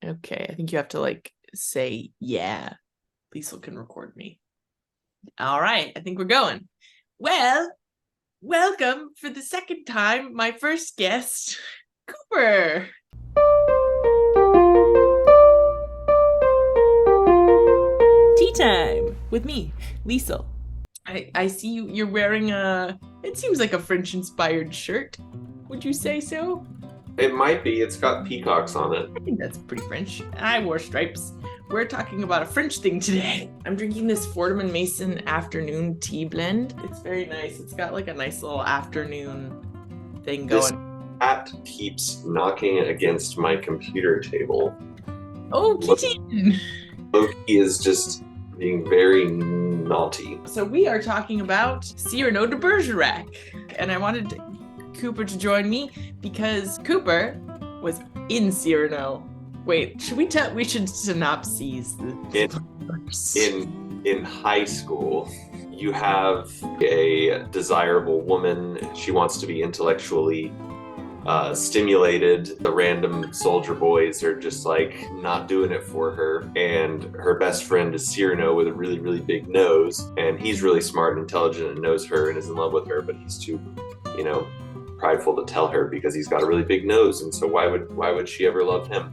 Okay, I think you have to like say, yeah, Liesl can record me. All right, I think we're going. Well, welcome for the second time, my first guest, Cooper. Tea time with me, Liesl. I see you're wearing it seems like a French-inspired shirt. Would you say so? It might be. It's got peacocks on it. I think that's pretty French. I wore stripes. We're talking about a French thing today. I'm drinking this Fordham and Mason afternoon tea blend. It's very nice. It's got like a nice little afternoon thing going. This cat keeps knocking against my computer table. Oh, kitten! Loki is just being very naughty. So we are talking about Cyrano de Bergerac. And I wanted Cooper to join me because Cooper was in Cyrano. Wait, we should synopsize In high school, you have a desirable woman. She wants to be intellectually stimulated. The random soldier boys are just like not doing it for her, and her best friend is Cyrano with a really, really big nose, and he's really smart and intelligent and knows her and is in love with her, but he's too, prideful to tell her because he's got a really big nose, and so why would she ever love him?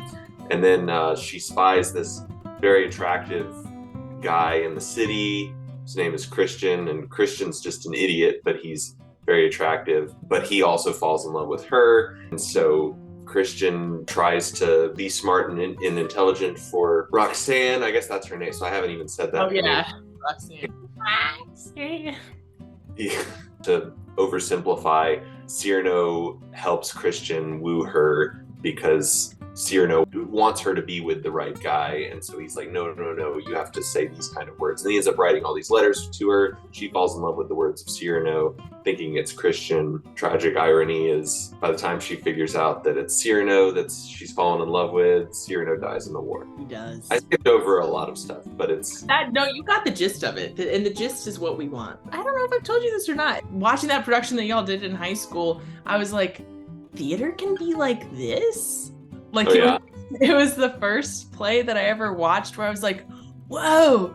And then she spies this very attractive guy in the city. His name is Christian, and Christian's just an idiot, but he's very attractive. But he also falls in love with her, and so Christian tries to be smart and intelligent for Roxanne. I guess that's her name, so I haven't even said that. Oh yeah, Roxanne. To oversimplify, Cyrano helps Christian woo her because Cyrano wants her to be with the right guy, and so he's like, no, you have to say these kind of words. And he ends up writing all these letters to her. She falls in love with the words of Cyrano, thinking it's Christian. Tragic irony is, by the time she figures out that it's Cyrano that she's fallen in love with, Cyrano dies in the war. He does. I skipped over a lot of stuff, but it's... No, you got the gist of it, and the gist is what we want. I don't know if I've told you this or not. Watching that production that y'all did in high school, I was like, theater can be like this? Like, it was the first play that I ever watched where I was like, whoa,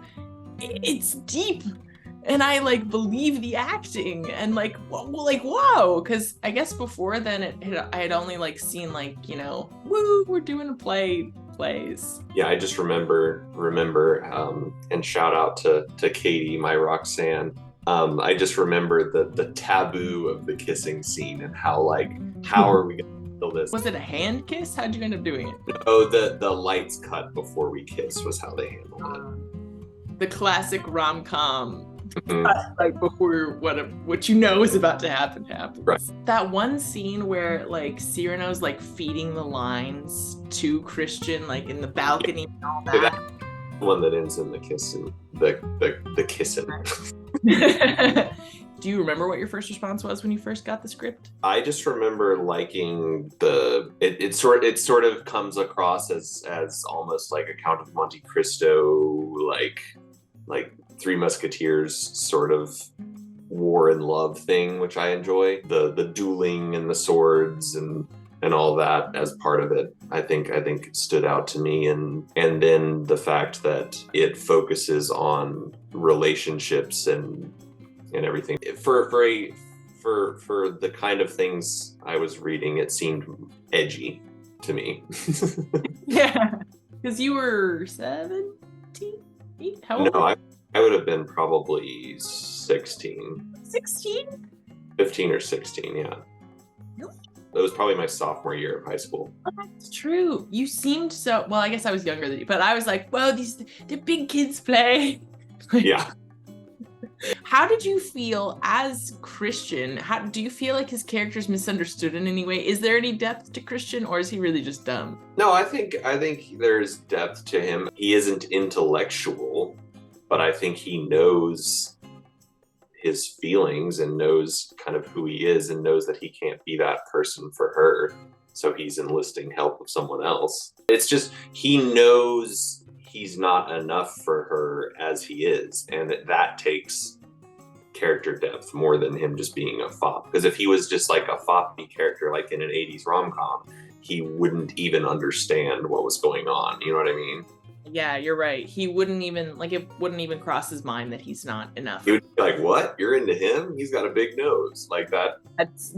it's deep. And I like believe the acting and like whoa, because I guess before then I had only like seen like, woo, we're doing plays. Yeah, I just remember, and shout out to Katie, my Roxanne. I just remember the taboo of the kissing scene and how are we gonna handle this? Was it a hand kiss? How'd you end up doing it? Oh, the lights cut before we kiss was how they handled it. The classic rom-com. Like before what you know is about to happen happens. Right. That one scene where like Cyrano's like feeding the lines to Christian like in the balcony and all that. Yeah, that's the one that ends in the kissing. The kissing. Do you remember what your first response was when you first got the script? I just remember liking it sort of comes across as almost like a Count of Monte Cristo, like Three Musketeers sort of war and love thing, which I enjoy. The dueling and the swords and all that as part of it. I think it stood out to me, and then the fact that it focuses on relationships and everything. For the kind of things I was reading, it seemed edgy to me. Yeah, because you were 17? How old? No, I would have been probably 16. 16? 15 or 16, yeah. Really? That was probably my sophomore year of high school. Oh, that's true. You seemed so, well, I guess I was younger than you, but I was like, whoa, the big kids play. Yeah. How did you feel as Christian? Do you feel like his character's misunderstood in any way? Is there any depth to Christian, or is he really just dumb? No, I think there's depth to him. He isn't intellectual, but I think he knows his feelings and knows kind of who he is and knows that he can't be that person for her. So he's enlisting help of someone else. It's just, he knows he's not enough for her as he is. And that takes character depth more than him just being a fop. Because if he was just like a foppy character, like in an 80s rom-com, he wouldn't even understand what was going on. You know what I mean? Yeah, you're right. He wouldn't even, like, it wouldn't even cross his mind that he's not enough. He would be like, what? You're into him? He's got a big nose. Like that.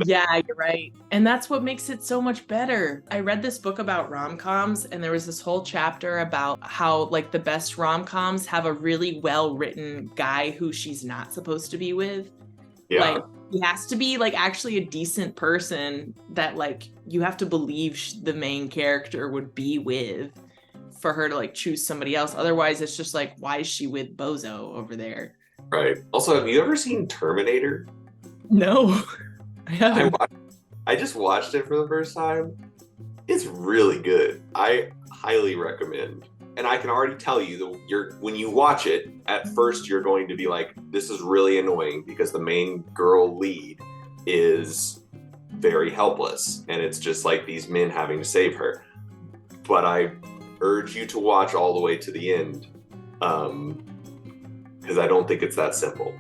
Yeah, you're right. And that's what makes it so much better. I read this book about rom-coms, and there was this whole chapter about how, like, the best rom-coms have a really well-written guy who she's not supposed to be with. Yeah. Like, he has to be, like, actually a decent person that, like, you have to believe the main character would be with for her to, like, choose somebody else. Otherwise, it's just like, why is she with Bozo over there? Right. Also, have you ever seen Terminator? No, I haven't. I just watched it for the first time. It's really good. I highly recommend. And I can already tell you that when you watch it, at first you're going to be like, this is really annoying because the main girl lead is very helpless. And it's just like these men having to save her. But I urge you to watch all the way to the end because I don't think it's that simple.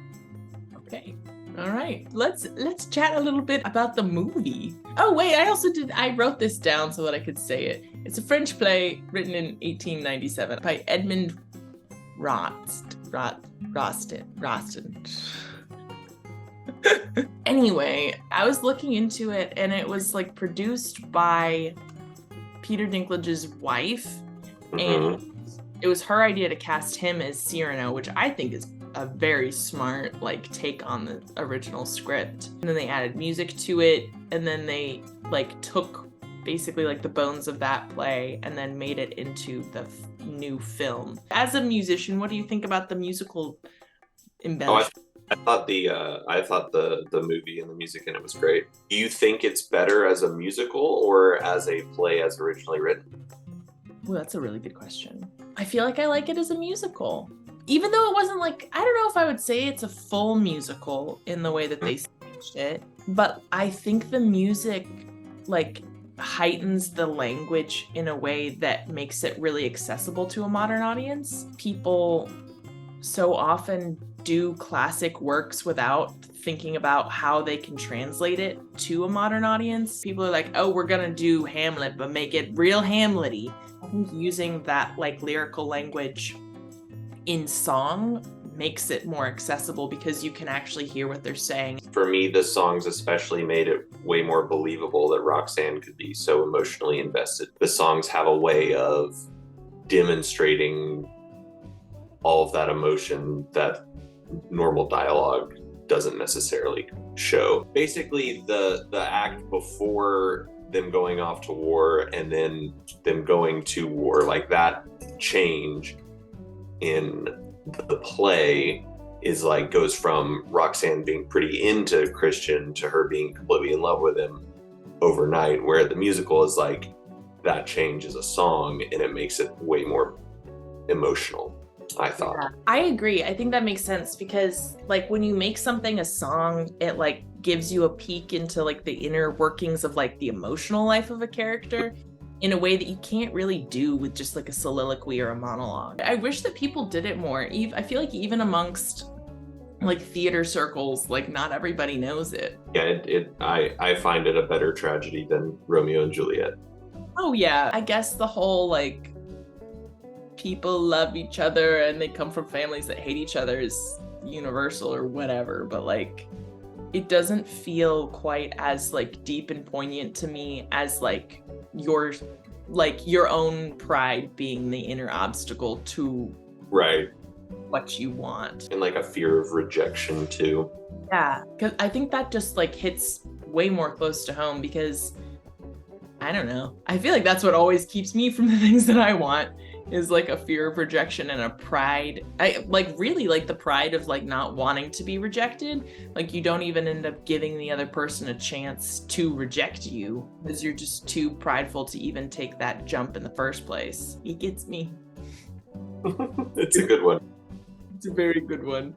Okay. All right. Let's chat a little bit about the movie. Oh, wait, I wrote this down so that I could say it. It's a French play written in 1897 by Edmond Rostand. Anyway, I was looking into it, and it was, like, produced by Peter Dinklage's wife, and it was her idea to cast him as Cyrano, which I think is a very smart, like, take on the original script. And then they added music to it, and then they, like, took basically, like, the bones of that play and then made it into the new film. As a musician, what do you think about the musical embellishment? I thought the movie and the music in it was great. Do you think it's better as a musical or as a play as originally written? Well, that's a really good question. I feel like I like it as a musical. Even though it wasn't, like, I don't know if I would say it's a full musical in the way that they staged it, but I think the music, like, heightens the language in a way that makes it really accessible to a modern audience. People so often do classic works without thinking about how they can translate it to a modern audience. People are like, oh, we're gonna do Hamlet, but make it real Hamlet-y. I think using that, like, lyrical language in song makes it more accessible because you can actually hear what they're saying. For me, the songs especially made it way more believable that Roxanne could be so emotionally invested. The songs have a way of demonstrating all of that emotion that normal dialogue doesn't necessarily show. Basically, the act before them going off to war and then them going to war, like that change in the play is like goes from Roxanne being pretty into Christian to her being completely in love with him overnight, where the musical is like that change is a song and it makes it way more emotional, I thought. Yeah, I agree. I think that makes sense because, like, when you make something a song, it, like, gives you a peek into, like, the inner workings of, like, the emotional life of a character in a way that you can't really do with just, like, a soliloquy or a monologue. I wish that people did it more. I feel like even amongst, like, theater circles, like, not everybody knows it. Yeah, I find it a better tragedy than Romeo and Juliet. Oh yeah, I guess the whole, like, people love each other and they come from families that hate each other is universal or whatever, but, like, it doesn't feel quite as, like, deep and poignant to me as, like, your own pride being the inner obstacle to right what you want, and, like, a fear of rejection too. Yeah, because I think that just, like, hits way more close to home because I don't know, I feel like that's what always keeps me from the things that I want is, like, a fear of rejection and a pride. I, like, really, like, the pride of, like, not wanting to be rejected. Like, you don't even end up giving the other person a chance to reject you because you're just too prideful to even take that jump in the first place. It gets me. It's a good one. It's a very good one.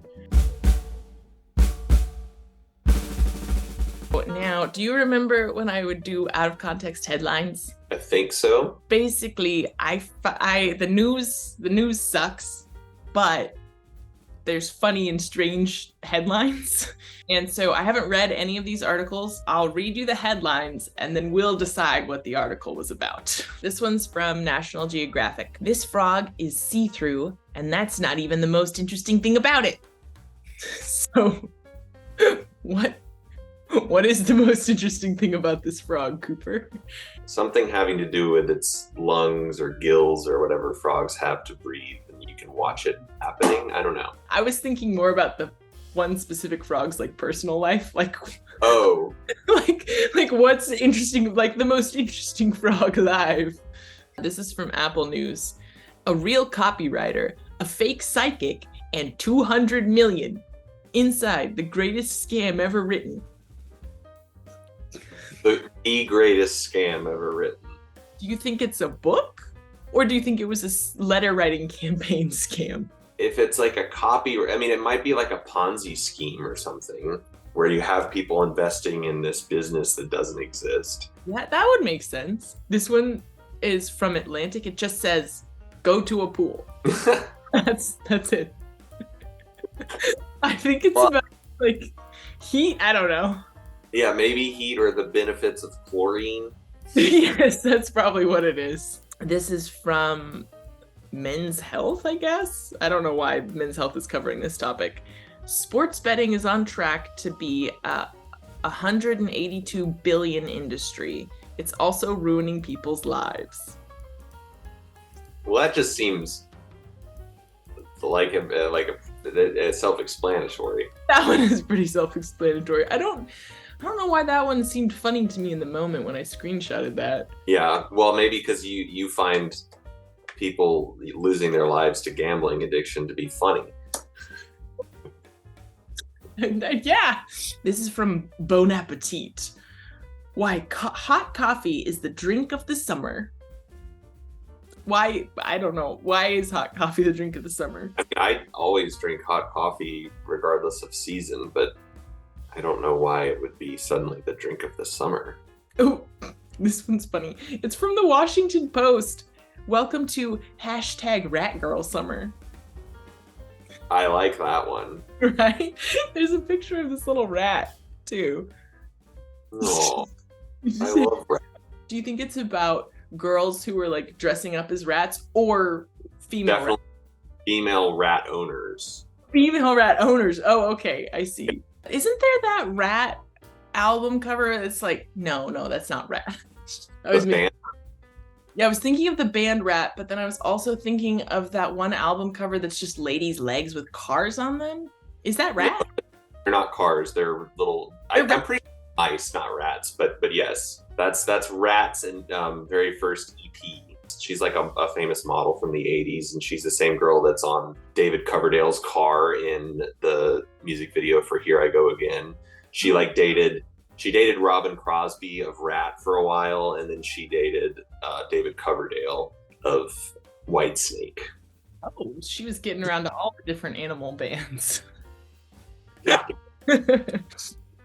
Now, do you remember when I would do out of context headlines? I think so. Basically, the news sucks, but there's funny and strange headlines. And so I haven't read any of these articles. I'll read you the headlines and then we'll decide what the article was about. This one's from National Geographic. This frog is see-through, and that's not even the most interesting thing about it. So what is the most interesting thing about this frog, Cooper? Something having to do with its lungs or gills or whatever frogs have to breathe, and you can watch it happening. I don't know. I was thinking more about the one specific frog's like personal life, like oh, like what's interesting, like the most interesting frog alive. This is from Apple News. A real copywriter, a fake psychic, and 200 million inside the greatest scam ever written. The greatest scam ever written. Do you think it's a book, or do you think it was a letter writing campaign scam? If it's like a copy, I mean, it might be like a Ponzi scheme or something where you have people investing in this business that doesn't exist. Yeah, that would make sense. This one is from Atlantic. It just says, go to a pool. That's it. I think it's about like heat. I don't know. Yeah, maybe heat or the benefits of chlorine. Yes, that's probably what it is. This is from Men's Health, I guess. I don't know why Men's Health is covering this topic. Sports betting is on track to be a 182 billion industry. It's also ruining people's lives. Well, that just seems like a self-explanatory. That one is pretty self-explanatory. I don't know why that one seemed funny to me in the moment when I screenshotted that. Yeah, well, maybe because you find people losing their lives to gambling addiction to be funny. Yeah. This is from Bon Appetit. Why hot coffee is the drink of the summer. Why? I don't know. Why is hot coffee the drink of the summer? I mean, I always drink hot coffee regardless of season, but I don't know why it would be suddenly the drink of the summer. Oh, this one's funny. It's from the Washington Post. Welcome to #RatGirlSummer. I like that one. Right? There's a picture of this little rat, too. Oh, I love rats. Do you think it's about girls who are like dressing up as rats or female Definitely rats? Female rat owners. Female rat owners. Oh, okay. I see. Isn't there that rat album cover that's like, no, that's not Rat. I was thinking of the band Rat, but then I was also thinking of that one album cover that's just ladies' legs with cars on them. Is that Rat? They're not cars. They're little. I'm pretty sure mice, not rats. But yes, that's Rats and very first EP. She's like a famous model from the 80s, and she's the same girl that's on David Coverdale's car in the music video for Here I Go Again. She dated Robin Crosby of Rat for a while, and then she dated David Coverdale of Whitesnake. Oh, she was getting around to all the different animal bands. Yeah.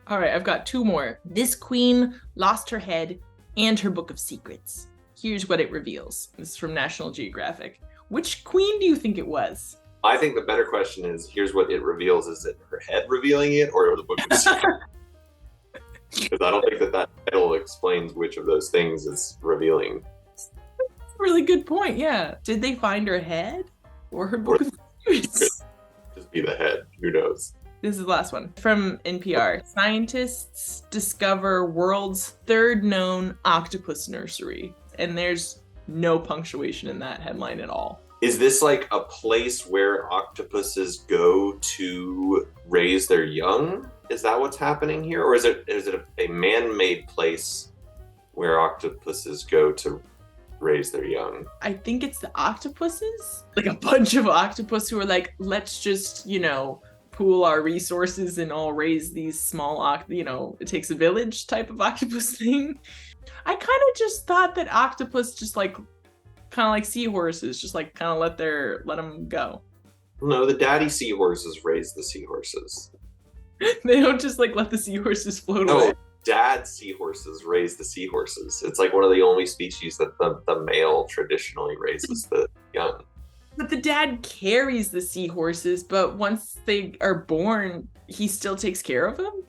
All right, I've got two more. This queen lost her head and her book of secrets. Here's what it reveals. This is from National Geographic. Which queen do you think it was? I think the better question is, here's what it reveals. Is it her head revealing it or the book of secrets? Because I don't think that title explains which of those things is revealing. That's a really good point, yeah. Did they find her head or her book of secrets? Just be the head. Who knows? This is the last one from NPR. Scientists discover world's third known octopus nursery. And there's no punctuation in that headline at all. Is this like a place where octopuses go to raise their young? Is that what's happening here? Or is it a man-made place where octopuses go to raise their young? I think it's the octopuses. Like a bunch of octopus who are like, let's just, pool our resources and all raise these small, it takes a village type of octopus thing. I kind of just thought that octopus just kind of like seahorses, just kind of let them go. No, the daddy seahorses raise the seahorses. They don't just let the seahorses float away. No, dad seahorses raise the seahorses. It's like one of the only species that the male traditionally raises the young. But the dad carries the seahorses, but once they are born, he still takes care of them?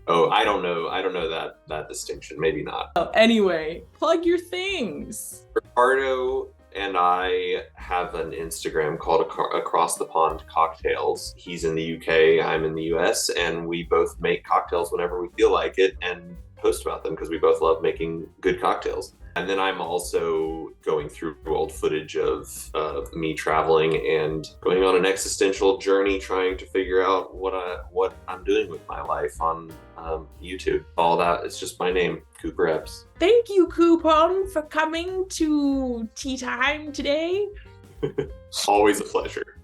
Oh, I don't know. I don't know that distinction. Maybe not. Oh, anyway, plug your things. Ricardo and I have an Instagram called Across the Pond Cocktails. He's in the UK, I'm in the US, and we both make cocktails whenever we feel like it and post about them because we both love making good cocktails. And then I'm also going through old footage of me traveling and going on an existential journey, trying to figure out what I'm doing with my life on YouTube. All that, it's just my name, Cooper Epps. Thank you, Coupon, for coming to Tea Time today. Always a pleasure.